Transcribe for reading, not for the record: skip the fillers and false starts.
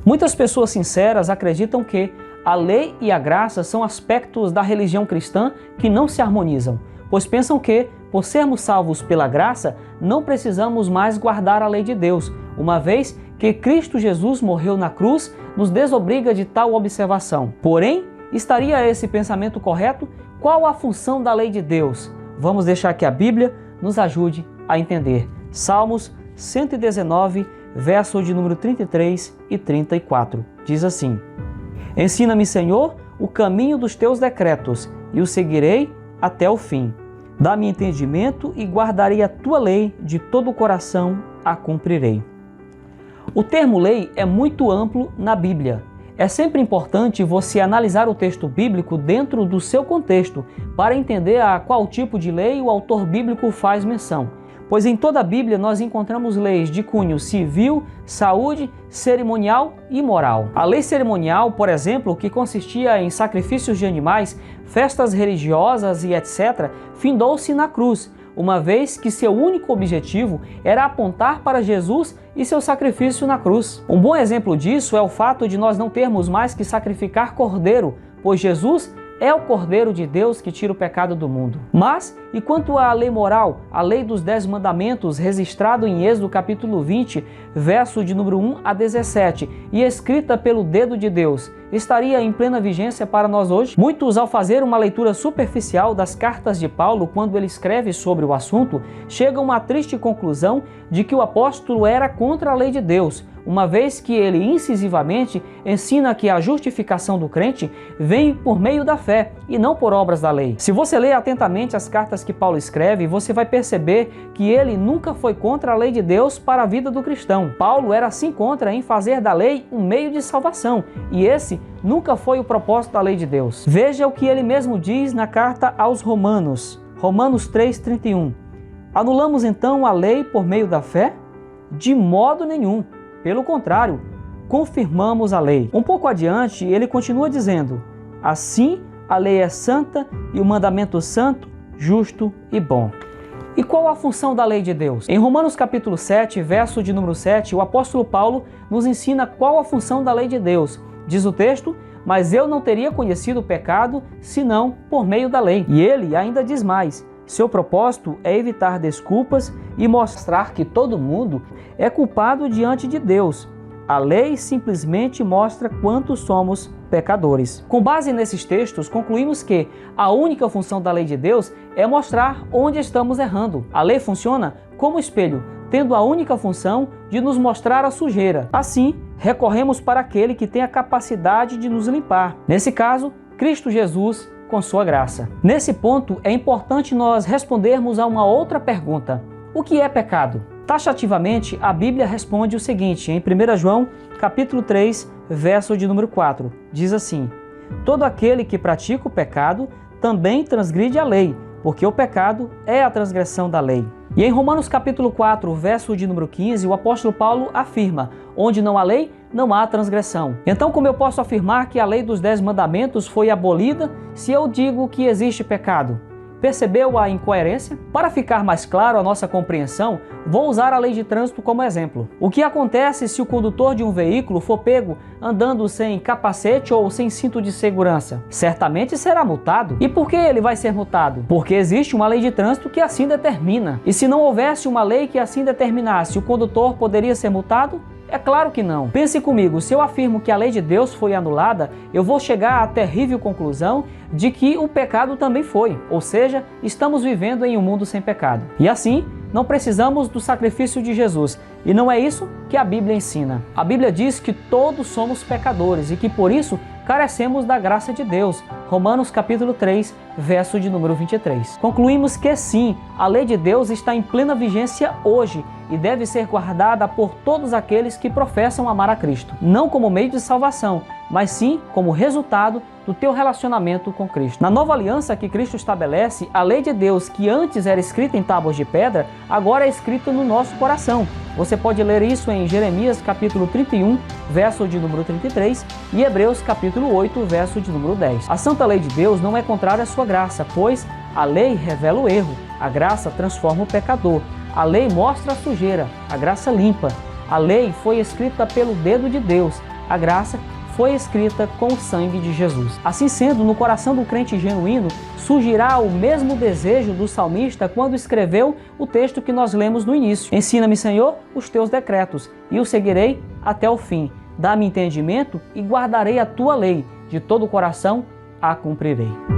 Muitas pessoas sinceras acreditam que a lei e a graça são aspectos da religião cristã que não se harmonizam, pois pensam que, por sermos salvos pela graça, não precisamos mais guardar a lei de Deus, uma vez que Cristo Jesus morreu na cruz, nos desobriga de tal observação. Porém, estaria esse pensamento correto? Qual a função da lei de Deus? Vamos deixar que a Bíblia nos ajude a entender. Salmos 119, verso de número 33 e 34. Diz assim: Ensina-me, Senhor, o caminho dos teus decretos, e o seguirei até o fim. Dá-me entendimento e guardarei a tua lei, de todo o coração a cumprirei. O termo lei é muito amplo na Bíblia. É sempre importante você analisar o texto bíblico dentro do seu contexto para entender a qual tipo de lei o autor bíblico faz menção. Pois em toda a Bíblia nós encontramos leis de cunho civil, saúde, cerimonial e moral. A lei cerimonial, por exemplo, que consistia em sacrifícios de animais, festas religiosas e etc., findou-se na cruz, uma vez que seu único objetivo era apontar para Jesus e seu sacrifício na cruz. Um bom exemplo disso é o fato de nós não termos mais que sacrificar cordeiro, pois Jesus é o Cordeiro de Deus que tira o pecado do mundo. Mas, e quanto à lei moral, a lei dos 10 mandamentos, registrado em Êxodo capítulo 20, verso de número 1 a 17, e escrita pelo dedo de Deus, estaria em plena vigência para nós hoje? Muitos, ao fazer uma leitura superficial das cartas de Paulo, quando ele escreve sobre o assunto, chegam à triste conclusão de que o apóstolo era contra a lei de Deus, uma vez que ele incisivamente ensina que a justificação do crente vem por meio da fé e não por obras da lei. Se você ler atentamente as cartas que Paulo escreve, você vai perceber que ele nunca foi contra a lei de Deus para a vida do cristão. Paulo era sim contra em fazer da lei um meio de salvação, e esse nunca foi o propósito da lei de Deus. Veja o que ele mesmo diz na carta aos Romanos, Romanos 3:31. Anulamos então a lei por meio da fé? De modo nenhum. Pelo contrário, confirmamos a lei. Um pouco adiante, ele continua dizendo: assim, a lei é santa e o mandamento santo, justo e bom. E qual a função da lei de Deus? Em Romanos capítulo 7, verso de número 7, o apóstolo Paulo nos ensina qual a função da lei de Deus. Diz o texto: mas eu não teria conhecido o pecado, senão por meio da lei. E ele ainda diz mais: seu propósito é evitar desculpas e mostrar que todo mundo é culpado diante de Deus. A lei simplesmente mostra quanto somos pecadores. Com base nesses textos, concluímos que a única função da lei de Deus é mostrar onde estamos errando. A lei funciona como espelho, tendo a única função de nos mostrar a sujeira. Assim, recorremos para aquele que tem a capacidade de nos limpar. Nesse caso, Cristo Jesus, com sua graça. Nesse ponto, é importante nós respondermos a uma outra pergunta: o que é pecado? Taxativamente, a Bíblia responde o seguinte, em 1 João, capítulo 3, verso de número 4. Diz assim: todo aquele que pratica o pecado também transgride a lei, porque o pecado é a transgressão da lei. E em Romanos capítulo 4, verso de número 15, o apóstolo Paulo afirma: onde não há lei, não há transgressão. Então, como eu posso afirmar que a lei dos 10 mandamentos foi abolida se eu digo que existe pecado? Percebeu a incoerência? Para ficar mais claro a nossa compreensão, vou usar a lei de trânsito como exemplo. O que acontece se o condutor de um veículo for pego andando sem capacete ou sem cinto de segurança? Certamente será multado. E por que ele vai ser multado? Porque existe uma lei de trânsito que assim determina. E se não houvesse uma lei que assim determinasse, o condutor poderia ser multado? É claro que não. Pense comigo, se eu afirmo que a lei de Deus foi anulada, eu vou chegar à terrível conclusão de que o pecado também foi. Ou seja, estamos vivendo em um mundo sem pecado. E assim, não precisamos do sacrifício de Jesus. E não é isso que a Bíblia ensina. A Bíblia diz que todos somos pecadores e que por isso carecemos da graça de Deus. Romanos capítulo 3, verso de número 23. Concluímos que sim, a lei de Deus está em plena vigência hoje e deve ser guardada por todos aqueles que professam amar a Cristo. Não como meio de salvação, mas sim como resultado do teu relacionamento com Cristo. Na nova aliança que Cristo estabelece, a lei de Deus, que antes era escrita em tábuas de pedra, agora é escrita no nosso coração. Você pode ler isso em Jeremias capítulo 31, verso de número 33 e Hebreus capítulo 8, verso de número 10. A santa lei de Deus não é contrária à sua graça, pois a lei revela o erro, a graça transforma o pecador. A lei mostra a sujeira, a graça limpa. A lei foi escrita pelo dedo de Deus. A graça foi escrita com o sangue de Jesus. Assim sendo, no coração do crente genuíno surgirá o mesmo desejo do salmista quando escreveu o texto que nós lemos no início. Ensina-me, Senhor, os teus decretos, e os seguirei até o fim. Dá-me entendimento e guardarei a tua lei. De todo o coração a cumprirei.